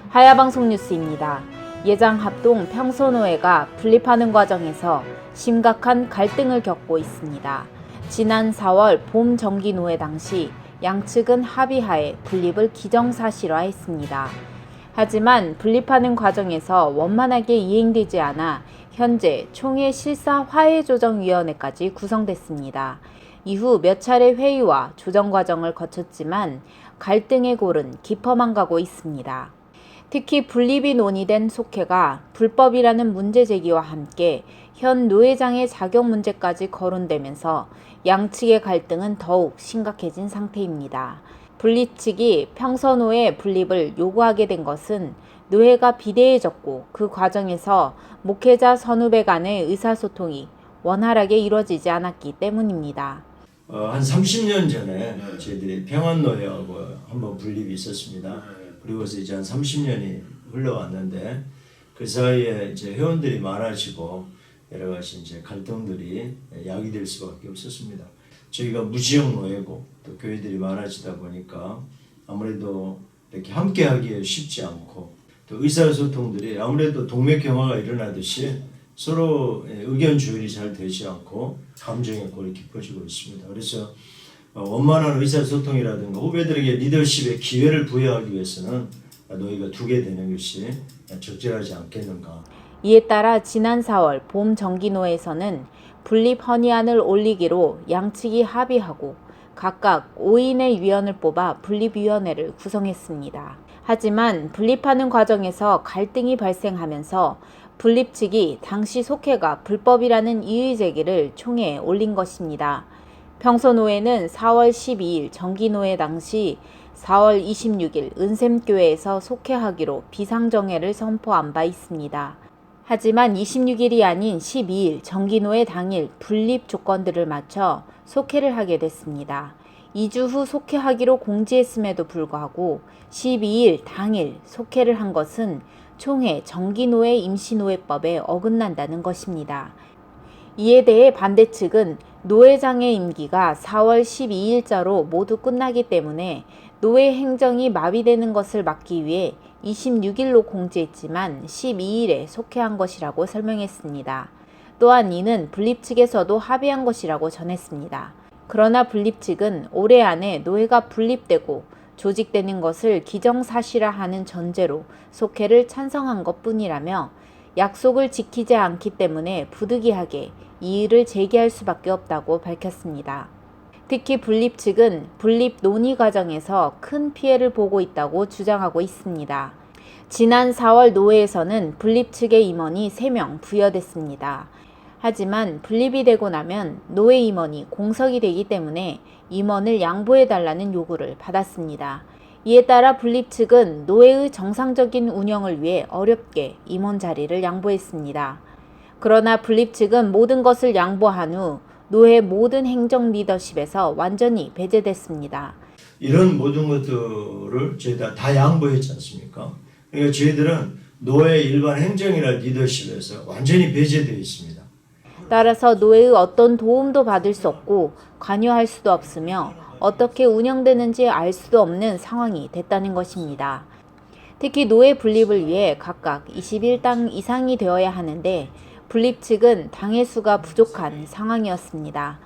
하야방송 뉴스입니다. 예장합동 평소노회가 분립하는 과정에서 심각한 갈등을 겪고 있습니다. 지난 4월 봄 정기노회 당시 양측은 합의하에 분립을 기정사실화했습니다. 하지만 분립하는 과정에서 원만하게 이행되지 않아 현재 총회 실사화해조정위원회까지 구성됐습니다. 이후 몇 차례 회의와 조정 과정을 거쳤지만 갈등의 골은 깊어만 가고 있습니다. 특히 분립이 논의된 속회가 불법이라는 문제 제기와 함께 현 노회장의 자격 문제까지 거론되면서 양측의 갈등은 더욱 심각해진 상태입니다. 분립 측이 평서노회 분립을 요구하게 된 것은 노회가 비대해졌고 그 과정에서 목회자 선후배 간의 의사소통이 원활하게 이루어지지 않았기 때문입니다. 한 30년 전에 저희들이 평안노회하고 한번 분립이 있었습니다. 그리고서 이제 한 30년이 흘러왔는데 그 사이에 이제 회원들이 많아지고 여러 가지 이제 갈등들이 야기될 수밖에 없었습니다. 저희가 무지역 노회고 또 교회들이 많아지다 보니까 아무래도 이렇게 함께하기에 쉽지 않고 또 의사소통들이 아무래도 동맥경화가 일어나듯이 서로 의견 조율이 잘 되지 않고 감정의 골이 깊어지고 있습니다. 그래서 원만한 의사소통이라든가 후배들에게 리더십의 기회를 부여하기 위해서는 노회가 두게 되는 것이 적절하지 않겠는가. 이에 따라 지난 4월 봄 정기노회에서는 분립 헌의안을 올리기로 양측이 합의하고 각각 5인의 위원을 뽑아 분립위원회를 구성했습니다. 하지만 분립하는 과정에서 갈등이 발생하면서 분립 측이 당시 속회가 불법이라는 이의 제기를 총회에 올린 것입니다. 평소노회는 4월 12일 정기노회 당시 4월 26일 은샘교회에서 속회하기로 비상정회를 선포한 바 있습니다. 하지만 26일이 아닌 12일 정기노회 당일 분립 조건들을 맞춰 속회를 하게 됐습니다. 2주 후 속회하기로 공지했음에도 불구하고 12일 당일 속회를 한 것은 총회 정기노회 임시노회법에 어긋난다는 것입니다. 이에 대해 반대 측은 노회장의 임기가 4월 12일자로 모두 끝나기 때문에 노회 행정이 마비되는 것을 막기 위해 26일로 공지했지만 12일에 속회한 것이라고 설명했습니다. 또한 이는 분립 측에서도 합의한 것이라고 전했습니다. 그러나 분립 측은 올해 안에 노회가 분립되고 조직되는 것을 기정사실화하는 전제로 속회를 찬성한 것뿐이라며 약속을 지키지 않기 때문에 부득이하게 이의를 제기할 수밖에 없다고 밝혔습니다. 특히 분립 측은 분립 논의 과정에서 큰 피해를 보고 있다고 주장하고 있습니다. 지난 4월 노회에서는 분립 측의 임원이 3명 부여됐습니다. 하지만 분립이 되고 나면 노회 임원이 공석이 되기 때문에 임원을 양보해달라는 요구를 받았습니다. 이에 따라 분립 측은 노회의 정상적인 운영을 위해 어렵게 임원 자리를 양보했습니다. 그러나 분립 측은 모든 것을 양보한 후 노회 모든 행정 리더십에서 완전히 배제됐습니다. 이런 모든 것들을 저희가 다 양보했지 않습니까? 그러니까 저희들은 노회 일반 행정이나 리더십에서 완전히 배제되어 있습니다. 따라서 노회의 어떤 도움도 받을 수 없고 관여할 수도 없으며 어떻게 운영되는지 알 수도 없는 상황이 됐다는 것입니다. 특히 노회 분립을 위해 각각 21당 이상이 되어야 하는데 분립 측은 당의 수가 부족한 상황이었습니다.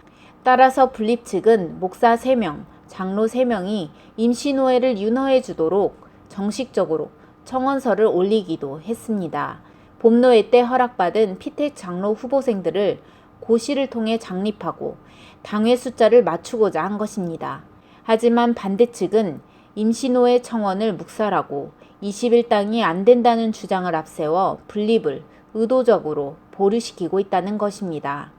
따라서 분립 측은 목사 3명, 장로 3명이 임시노회를 윤허해 주도록 정식적으로 청원서를 올리기도 했습니다. 봄노회 때 허락받은 피택 장로 후보생들을 고시를 통해 장립하고 당회 숫자를 맞추고자 한 것입니다. 하지만 반대 측은 임시노회 청원을 묵살하고 21당이 안 된다는 주장을 앞세워 분립을 의도적으로 보류시키고 있다는 것입니다.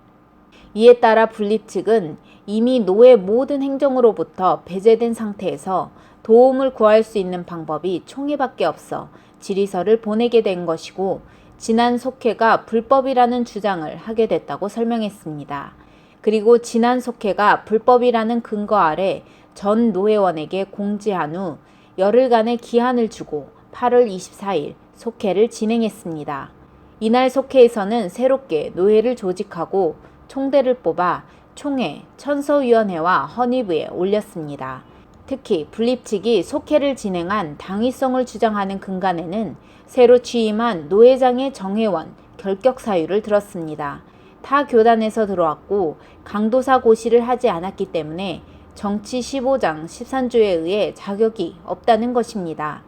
이에 따라 분립 측은 이미 노회 모든 행정으로부터 배제된 상태에서 도움을 구할 수 있는 방법이 총회밖에 없어 질의서를 보내게 된 것이고 지난 속회가 불법이라는 주장을 하게 됐다고 설명했습니다. 그리고 지난 속회가 불법이라는 근거 아래 전 노회원에게 공지한 후 열흘간의 기한을 주고 8월 24일 속회를 진행했습니다. 이날 속회에서는 새롭게 노회를 조직하고 총대를 뽑아 총회, 천서위원회와 헌의부에 올렸습니다. 특히 분립 측이 속회를 진행한 당위성을 주장하는 근간에는 새로 취임한 노회장의 정회원 결격 사유를 들었습니다. 타 교단에서 들어왔고 강도사 고시를 하지 않았기 때문에 정치 15장 13조에 의해 자격이 없다는 것입니다.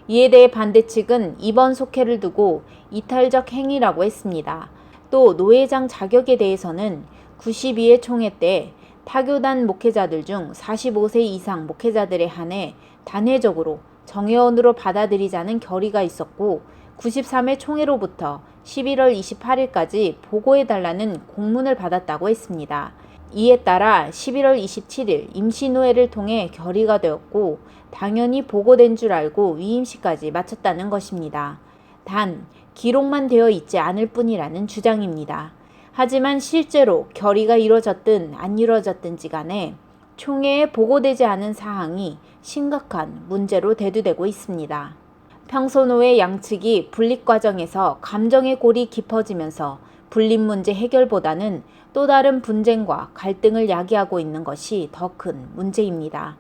이에 대해 반대 측은 이번 속회를 두고 이탈적 행위라고 했습니다. 또 노회장 자격에 대해서는 92회 총회 때 타교단 목회자들 중 45세 이상 목회자들에 한해 단회적으로 정회원으로 받아들이자는 결의가 있었고 93회 총회로부터 11월 28일까지 보고해달라는 공문을 받았다고 했습니다. 이에 따라 11월 27일 임시노회를 통해 결의가 되었고 당연히 보고된 줄 알고 위임식까지 마쳤다는 것입니다. 단 기록만 되어 있지 않을 뿐이라는 주장입니다. 하지만 실제로 결의가 이루어졌든 안 이루어졌든지 간에 총회에 보고되지 않은 사항이 심각한 문제로 대두되고 있습니다. 평소노회 양측이 분립 과정에서 감정의 골이 깊어지면서 분립 문제 해결보다는 또 다른 분쟁과 갈등을 야기하고 있는 것이 더 큰 문제입니다.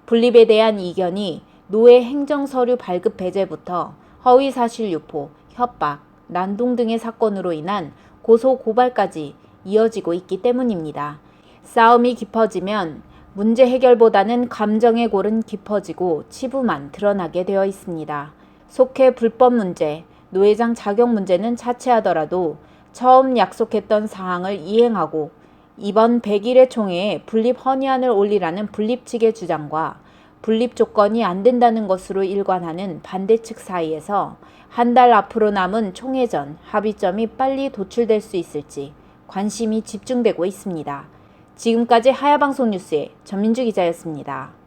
분립에 대한 이견이 노회 행정서류 발급 배제부터 허위사실 유포, 협박, 난동 등의 사건으로 인한 고소 고발까지 이어지고 있기 때문입니다. 싸움이 깊어지면 문제 해결보다는 감정의 골은 깊어지고 치부만 드러나게 되어 있습니다. 속회 불법 문제, 노회장 자격 문제는 차치하더라도 처음 약속했던 사항을 이행하고 이번 100일의 총회에 분립 헌의안을 올리라는 분립 측의 주장과 분립 조건이 안 된다는 것으로 일관하는 반대 측 사이에서 한 달 앞으로 남은 총회 전 합의점이 빨리 도출될 수 있을지 관심이 집중되고 있습니다. 지금까지 하야방송 뉴스의 전민주 기자였습니다.